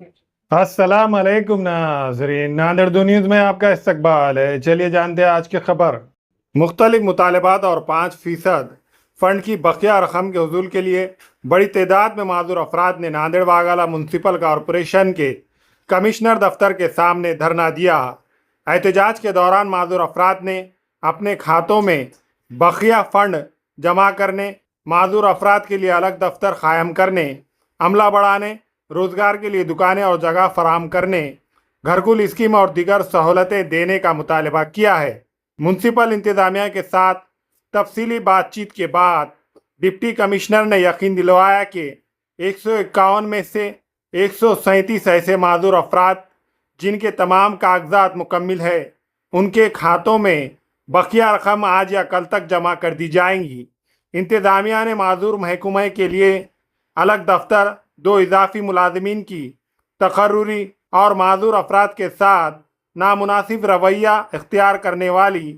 अस्सलाम वालेकुम नाज़रीन, नांदेड़ दो न्यूज़ में आपका इस्तकबाल है। चलिए जानते हैं आज की खबर। मुख्तलिफ मुतालबात और 5% फ़ंड की बकिया रकम के हुसूल के लिए बड़ी तादाद में माजूर अफराद ने नांदेड़ वागला म्यूनसिपल कॉरपोरेशन के कमिश्नर दफ्तर के सामने धरना दिया। एहतजाज के दौरान माजूर अफराद ने अपने खातों में बकिया फ़ंड जमा करने, माजूर अफराद के लिए अलग दफ्तर कायम करने, अमला बढ़ाने, रोज़गार के लिए दुकानें और जगह फराहम करने, घरकुल स्कीम और दीगर सहूलतें देने का मुतालबा किया है। म्यूनसिपल इंतज़ामिया के साथ तफसीली बातचीत के बाद डिप्टी कमिश्नर ने यकीन दिलवाया कि 151 में से 137 ऐसे माजूर अफराद जिनके तमाम कागजात मुकम्मिल है, उनके खातों में बकिया रकम आज या कल तक जमा कर दी जाएंगी। इंतज़ामिया ने माजूर महकमे के लिए अलग दफ्तर, 2 इजाफी मुलाजमीन की तकर्रुरी और माजूर अफराद के साथ नामुनासिब रवैया इख्तियार करने वाली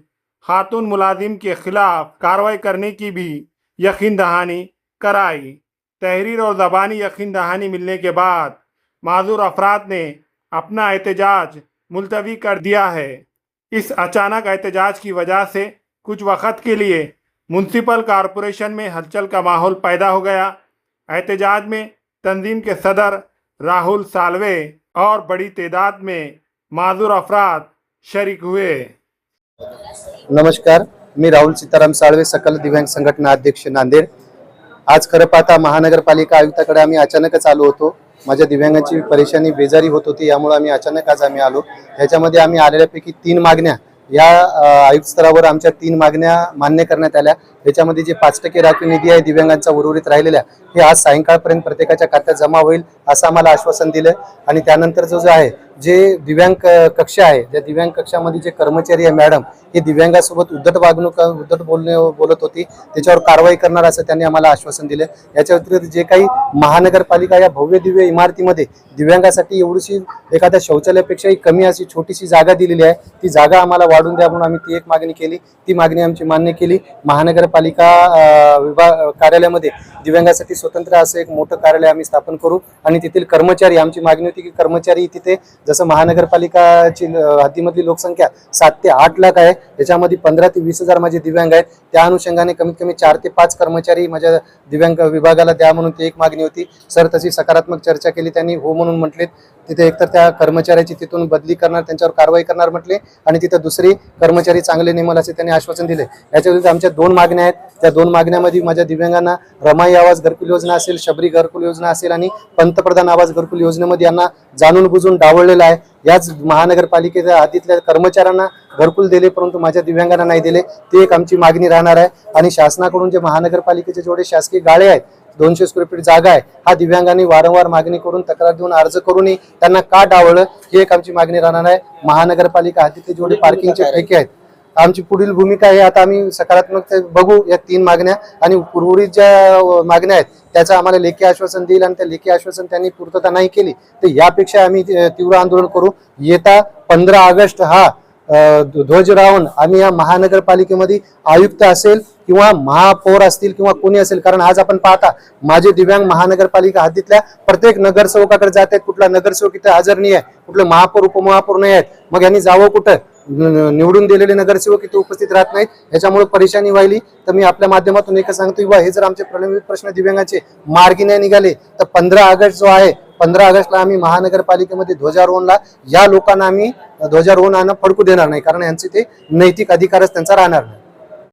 खातून मुलाजिम के खिलाफ कार्रवाई करने की भी यकीन दहानी कराई। तहरीर और ज़बानी यकीन दहानी मिलने के बाद माजूर अफराद ने अपना एहतजाज मुलतवी कर दिया है। इस अचानक एहतजाज की वजह से कुछ वक़्त के लिए म्यूनसिपल कॉरपोरेशन में हलचल का माहौल पैदा हो गया। एहतजाज में तंजीम के सदर राहुल सालवे और बड़ी तादाद में माजूर अफराद शरीक हुए। नमस्कार, मी राहुल सीताराम साळवे, सकल दिव्यांग संघटना अध्यक्ष नांदेड। आज खरं पाहता महानगरपालिका आयुक्ताकडे आम्ही अचानकच आलो होतो। माझ्या दिव्यांगाची परेशानी बेजारी होत होती, यामुळे आम्ही अचानक आज आलो। ह्याच्यामध्ये आम्ही आलेल्यापैकी 3 मागण्या या आयुक्त स्तरावर आमच्या 3 मागण्या मान्य करण्यात आल्या। याच्यामध्ये जे 5% राखीव निधी आहे दिव्यांगांचा उर्वरित राहिलेल्या, हे आज सायंकाळपर्यंत प्रत्येकाच्या खात्यात जमा होईल असं आम्हाला आश्वासन दिलं। आणि त्यानंतर जो आहे जे दिव्यांग कक्ष आहे, त्या दिव्यांग कक्षामध्ये जे कर्मचारी आहे मॅडम, हे दिव्यांगासोबत उद्धट बोलत होती, त्याच्यावर कारवाई करणार असं त्यांनी आम्हाला आश्वासन दिलं। याच्या व्यतिरिक्त जे काही महानगरपालिका या भव्य दिव्य इमारतीमध्ये दिव्यांगासाठी एवढीशी एखाद्या शौचालयापेक्षाही कमी अशी छोटीशी जागा दिलेली आहे, ती जागा आम्हाला वाढून द्या म्हणून आम्ही ती एक मागणी केली। ती मागणी आमची मान्य केली। महानगरपालिका विभाग कार्यालयामध्ये दिव्यांगासाठी स्वतंत्र असं एक मोठं कार्यालय आम्ही स्थापन करू आणि तेथील कर्मचारी, आमची मागणी होती की कर्मचारी तिथे, जसं महानगरपालिकाची हद्दीमधली लोकसंख्या 7 ते 8 लाख आहे, याच्यामध्ये 15 ते 20 हजार माझे दिव्यांग आहेत। त्या अनुषंगाने कमीत कमी 4 ते 5 कर्मचारी माझ्या दिव्यांग विभागाला द्या म्हणून ती एक मागणी होती। सर तशी सकारात्मक चर्चा केली, त्यांनी हो म्हणून म्हटले। तिथे एकतर त्या कर्मचाऱ्याची तिथून बदली करणार, त्यांच्यावर कारवाई करणार म्हटले, आणि तिथे दुसरी कर्मचारी चांगले नेमल असे त्यांनी आश्वासन दिले। याच्या विरुद्ध आमच्या 2 मागण्या आहेत। त्या 2 मागण्यामध्ये माझ्या दिव्यांगांना रमाई आवास घरकुल योजना असेल, शबरी घरकुल योजना असेल आणि पंतप्रधान आवास घरकुल योजनेमध्ये यांना जाणून बुजून डावळलेलं आहे। याच महानगरपालिकेच्या हद्दीतल्या कर्मचाऱ्यांना घरकुल दिले, परंतु माझ्या दिव्यांगांना नाही दिले। ती एक आमची मागणी राहणार आहे। आणि शासनाकडून जे महानगरपालिकेचे जेवढे शासकीय गाळे आहेत, 200 स्क्वेअर फीट जागा आहे, हा दिव्यांगांनी वारंवार मागणी करून, तक्रार देऊन, अर्ज करूनही त्यांना का डावळलं, ही एक आमची मागणी राहणार आहे। महानगरपालिका हद्दीतले जेवढे पार्किंगचे ठेके आहेत, आमची पुढील भूमिका आहे आता आम्ही सकारात्मक बघू या 3 मागण्या, आणि उर्वरित ज्या मागण्या आहेत त्याचं आम्हाला लेखी आश्वासन देईल, आणि त्या लेखी आश्वासन त्यांनी पूर्तता नाही केली तर यापेक्षा आम्ही तीव्र आंदोलन करू। येता 15 ऑगस्ट हा ध्वजरावण आम्ही या महानगरपालिकेमध्ये आयुक्त असेल किंवा महापौर असतील किंवा कोणी असेल, कारण आज आपण पाहता माझे दिव्यांग महानगरपालिका हद्दीतल्या प्रत्येक नगरसेवकाकडे जात आहेत, कुठला नगरसेवक इथे हजर नाही आहे, कुठले महापौर उपमहापौर नाही आहेत, मग यांनी जावं कुठं? निवडून दिलेले नगरसेवक इथे उपस्थित राहत नाहीत, याच्यामुळे परेशानी व्हायली। तर मी आपल्या माध्यमातून एकच सांगतो की हे जर आमचे प्रलंबित प्रश्न दिव्यांगाचे मार्गी नाही निघाले तर 15 ऑगस्ट जो आहे, 15 ऑगस्टला आम्ही महानगरपालिकेमध्ये ध्वजारोहणला या लोकांना आम्ही ध्वजारोहण फडकू देणार नाही, कारण यांचे ते नैतिक अधिकारच त्यांचा राहणार नाही।